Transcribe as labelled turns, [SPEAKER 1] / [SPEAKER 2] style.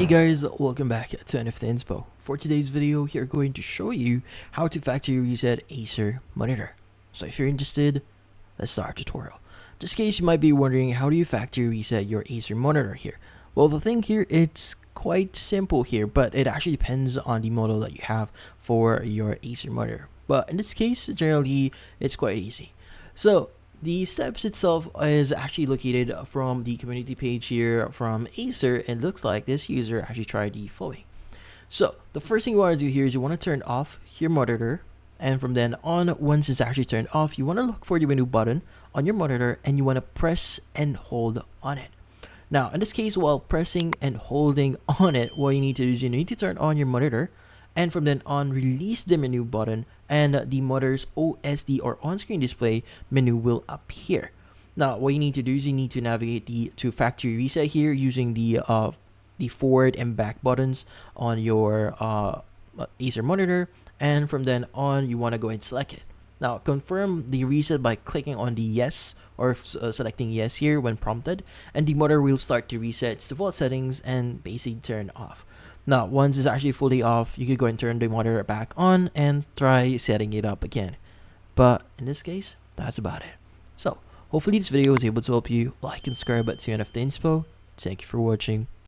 [SPEAKER 1] Hey guys, welcome back to NFT Inspo. For today's video, we are going to show you how to factory reset Acer monitor. So if you're interested, let's start our tutorial. Just in case you might be wondering, how do you factory reset your Acer monitor here? Well, the thing here, it's quite simple here, but it actually depends on the model that you have for your Acer monitor. But in this case, generally, it's quite easy. So the steps itself is actually located from the community page here from Acer, and it looks like this user actually tried the following. So the first thing you want to do here is you want to turn off your monitor, and from then on, once it's actually turned off, you want to look for the menu button on your monitor and you want to press and hold on it. Now in this case, while pressing and holding on it, what you need to do is you need to turn on your monitor, and from then on, release the menu button, and the mother's OSD or on-screen display menu will appear. Now what you need to do is you need to navigate to factory reset here using the forward and back buttons on your Acer monitor, and from then on you want to go ahead and select it. Now confirm the reset by clicking on the yes or selecting yes here when prompted, and the motor will start to reset its default settings and basically turn off. Now once it's actually fully off, you could go and turn the motor back on and try setting it up again. But in this case, that's about it. So hopefully this video was able to help you. Like and subscribe to NFT Inspo. Thank you for watching.